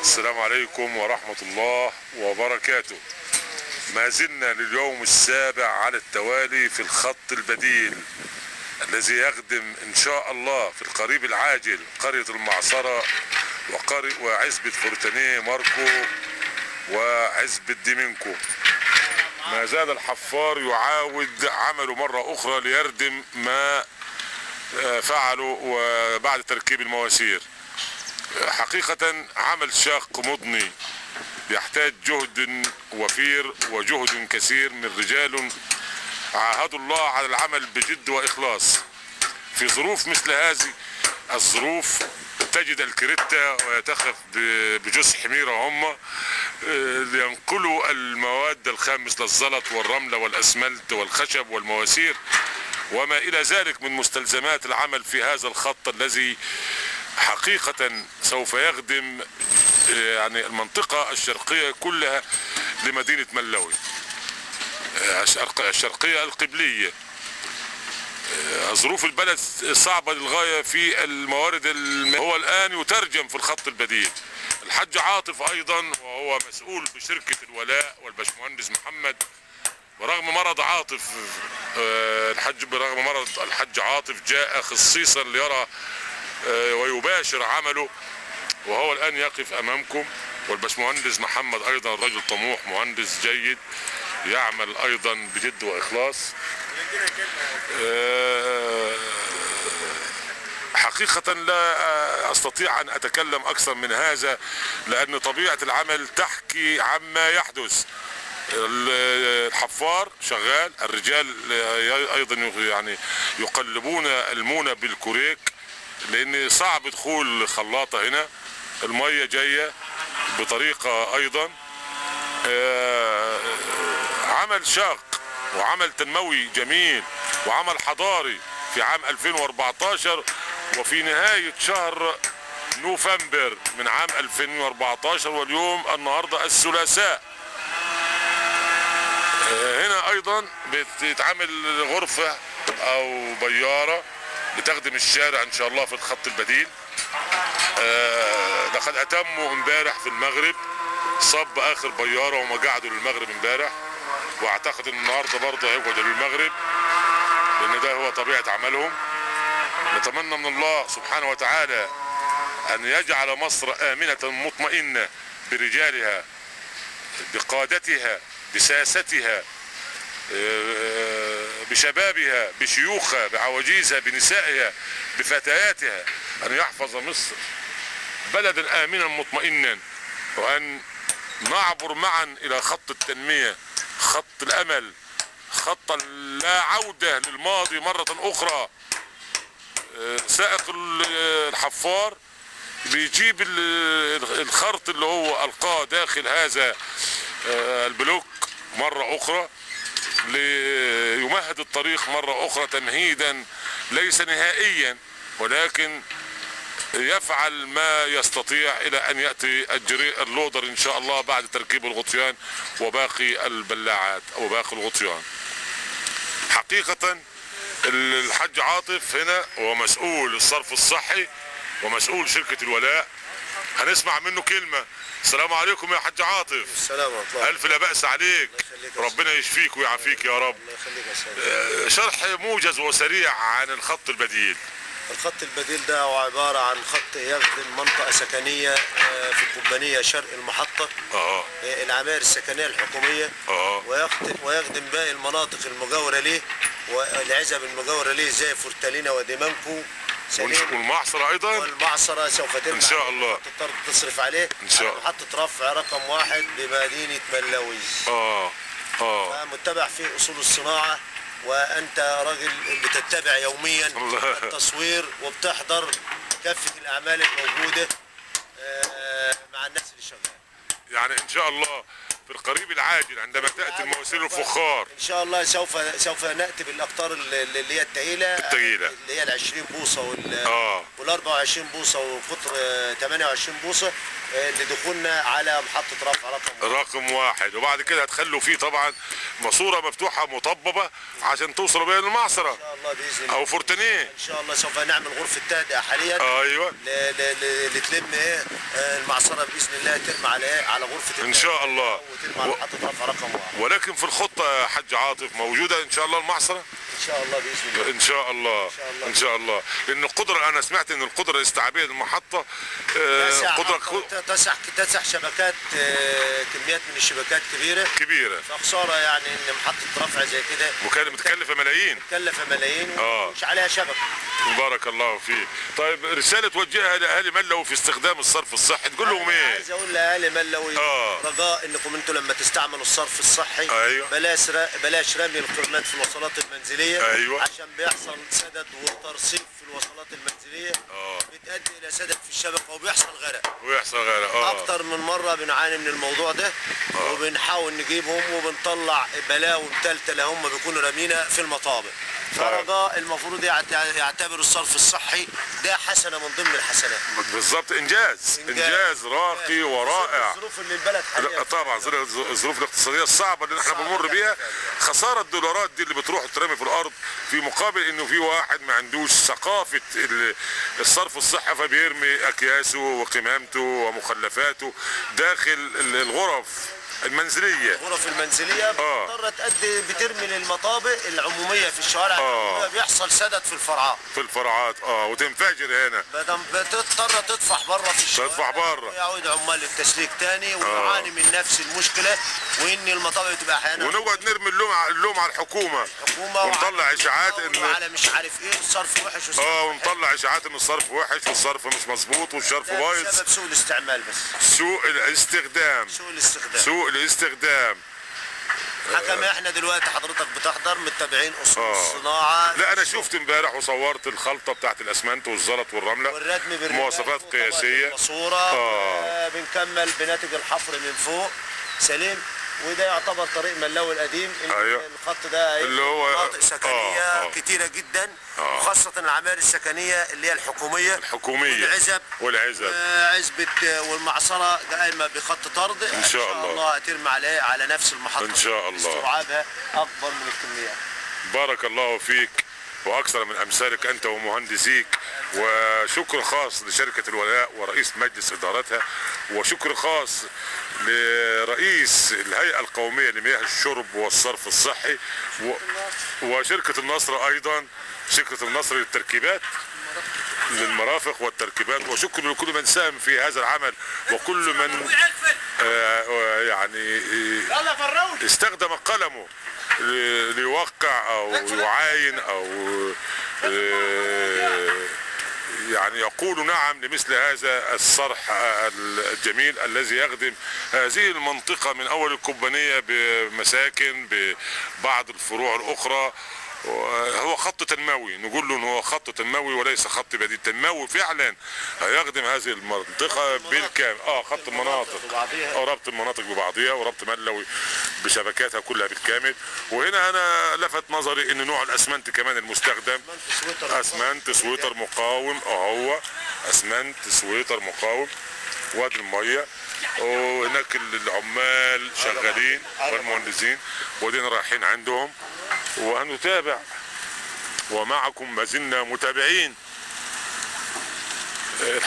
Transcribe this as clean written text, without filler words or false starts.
السلام عليكم ورحمة الله وبركاته. ما زلنا لليوم السابع على التوالي في الخط البديل الذي يخدم ان شاء الله في القريب العاجل قرية المعصرة وعزبة فورتانيه ماركو وعزبة ديمينكو. ما زال الحفار يعاود عمله مرة اخرى ليردم ما فعله وبعد تركيب المواسير. حقيقة عمل شاق مضني يحتاج جهد وفير وجهد كثير من رجال عاهدوا الله على العمل بجد وإخلاص. في ظروف مثل هذه الظروف تجد الكريتا ويتخف بجث حميرة هم لينقلوا المواد الخام مثل الزلط والرملة والأسمنت والخشب والمواسير وما إلى ذلك من مستلزمات العمل في هذا الخط الذي حقيقة سوف يخدم يعني المنطقة الشرقية كلها لمدينة ملوي الشرقية القبلية. ظروف البلد صعبة للغاية في الموارد هو الآن يترجم في الخط البديل. الحاج عاطف أيضا وهو مسؤول بشركة الولاء والباشمهندس محمد برغم مرض الحاج عاطف جاء خصيصا ليرى ويباشر عمله وهو الآن يقف أمامكم. والباشمهندس محمد أيضا رجل طموح مهندس جيد يعمل أيضا بجد وإخلاص. حقيقة لا أستطيع أن أتكلم أكثر من هذا لأن طبيعة العمل تحكي عما يحدث. الحفار شغال، الرجال أيضا يعني يقلبون المونة بالكوريك لأن صعب دخول خلاطة هنا. المية جاية بطريقة أيضا عمل شاق وعمل تنموي جميل وعمل حضاري في عام 2014 وفي نهاية شهر نوفمبر من عام 2014 واليوم النهاردة الثلاثاء. هنا أيضا بتتعمل غرفة أو بيارة بتخدم الشارع ان شاء الله في الخط البديل. لقد اتموا امبارح في المغرب صب اخر بياره وما قعدوا للمغرب امبارح واعتقد ان النهارده برضه هيقعدوا للمغرب لان ده هو طبيعه عملهم. نتمنى من الله سبحانه وتعالى ان يجعل مصر امنه مطمئنه برجالها بقادتها بساستها بشبابها بشيوخها بعواجيزها بنسائها بفتياتها، أن يحفظ مصر بلدا آمنا مطمئنا وأن نعبر معا إلى خط التنمية خط الأمل خط لا عودة للماضي مرة أخرى. سائق الحفار بيجيب الخرط اللي هو ألقاه داخل هذا البلوك مرة أخرى ليمهد الطريق مرة أخرى تمهيدا ليس نهائيا ولكن يفعل ما يستطيع إلى أن يأتي اللودر إن شاء الله بعد تركيب الغطيان وباقي البلاعات أو باقي الغطيان. حقيقة الحاج عاطف هنا هو مسؤول الصرف الصحي ومسؤول شركة الولاء. هنسمع منه كلمة. السلام عليكم يا حاج عاطف. السلام عليكم. ألف لا بأس عليك. ربنا يشفيك ويعافيك يا رب. شرح موجز وسريع عن الخط البديل. الخط البديل ده هو عبارة عن خط يخدم منطقة سكنية في القبانية شرق المحطة. العماير السكنية الحكومية. ويخدم باقي المناطق المجاورة ليه والعزب المجاورة ليه زي فورتالينا وديمانكو والمعصرة أيضا. والمعصرة سوف تنفع إن شاء الله. تصرف عليه إن شاء الله. محطة رفع رقم 1 بمدينة ملوي. متبع في أصول الصناعة وأنت راجل بتتبع يوميا التصوير وبتحضر كافة الأعمال الموجودة مع الناس اللي شغالة. يعني إن شاء الله في القريب العاجل عندما تأتي المواسير الفخار ان شاء الله سوف ناتي بالاقطار اللي هي الثقيله، اللي هي ال 20 بوصه وال 24 بوصه وقطر 28 بوصه لدخولنا على محطه رفع رقم واحد. وبعد كده هتخلوا فيه طبعا ماسوره مفتوحه مطببه عشان توصلوا بيها للمعصره ان شاء الله باذن الله، او فورتينيه. ان شاء الله سوف نعمل غرفه تهدئه حاليا. ايوه لتلم المعصره باذن الله، ترمى على غرفه ان شاء الله، وترمى على محطه رفع رقم واحد. ولكن في الخطه يا حاج عاطف موجوده ان شاء الله المعصره ان شاء الله باذن الله، ان شاء الله ان شاء الله. لان القدره، انا سمعت ان القدره الاستيعابيه للمحطه قدره تسع شبكات، كميات من الشبكات كبيره، فخساره يعني ان محطه رفع زي كده وكانت متكلفه ملايين، ومش عليها شبكه. بارك الله فيك. طيب رساله توجهها لاهالي ملوي في استخدام الصرف الصحي تقول لهم ايه؟ عايز اقول لاهالي ملوي رجاء انكم انتم لما تستعملوا الصرف الصحي بلاش رمي القمامات في الوصلات المنزليه، عشان بيحصل سدد وترصيف في الوصلات المنزليه، بتؤدي الى سدد في الشبكه وبيحصل غرق. اكتر من مره بنعاني من الموضوع ده، وبنحاول نجيبهم وبنطلع بلاوي متلتله هم بيكونوا رامينا في المطابق. فرجاء المفروض يعتبروا الصرف الصحي ده حسنه من ضمن الحسنات. بالظبط، انجاز راقي ورائع. الظروف اللي البلد حاليا طبعا الظروف الاقتصاديه الصعبه اللي احنا بنمر بيها، خساره الدولارات دي اللي بتروح ترمي في الارض، في مقابل انه في واحد ما عندوش ثقافه الصرف الصحي، فبيرمي اكياسه وقمامته ومخلفاته داخل الغرف المنزليه. الغرف المنزليه بتضطر بترمي للمطابق العموميه في الشوارع العموميه، بيحصل سدد في الفرعات وتنفجر هنا، بتضطر تطفح بره في الشوارع، ويعود عمال التسليك تاني ونعاني من نفس المشكله، وان المطابق تبقى احيانا ونقعد نرمي اللوم على الحكومه ونطلع اشاعات ان على مش عارف ايه الصرف وحش ونطلع اشاعات ان الصرف وحش والصرف مش مظبوط والصرف بايظ بسبب سوء الاستعمال، بس سوء الاستخدام. حكم احنا دلوقتي حضرتك بتحضر متابعين اصول الصناعه. لا انا شفت امبارح وصورت الخلطه بتاعت الاسمنت والزلط والرمله والردم مواصفات قياسيه، بنكمل بناتج الحفر من فوق سليم. وده يعتبر طريق ملاوي القديم. الخط ده اللي هو مناطق سكنيه كتيره جدا، وخاصه العماير السكنيه اللي هي الحكوميه والعزب عزبه والمعصره قايمه بخط طرد. ان شاء الله هترمي على نفس المحطه ان شاء الله، استوعابها اكبر من الكميات. بارك الله فيك واكثر من امثالك انت ومهندسيك. وشكر خاص لشركه الولاء ورئيس مجلس ادارتها، وشكر خاص لرئيس الهيئه القوميه لمياه الشرب والصرف الصحي، وشركه النصر ايضا، شركه النصر للمرافق والتركيبات. وشكر لكل من ساهم في هذا العمل، وكل من يعني استخدم قلمه ليوقع او يعاين او يعني يقول نعم لمثل هذا الصرح الجميل الذي يخدم هذه المنطقة من أول القبانية بمساكن ببعض الفروع الأخرى. هو خط تنموي، نقول له ان هو خط تنموي وليس خط بديل. تنموي فعلا هيخدم هذه المنطقه بالكامل. خط المناطق ربط المناطق ببعضها، وربط ملوي بشبكاتها كلها بالكامل. وهنا انا لفت نظري ان نوع الاسمنت كمان المستخدم اسمنت سويتر مقاوم، هو اسمنت سويتر مقاوم. وادي الميه، وهناك العمال شغالين والمهندسين، ودينا رايحين عندهم وهنتابع، ومعكم ما زلنا متابعين.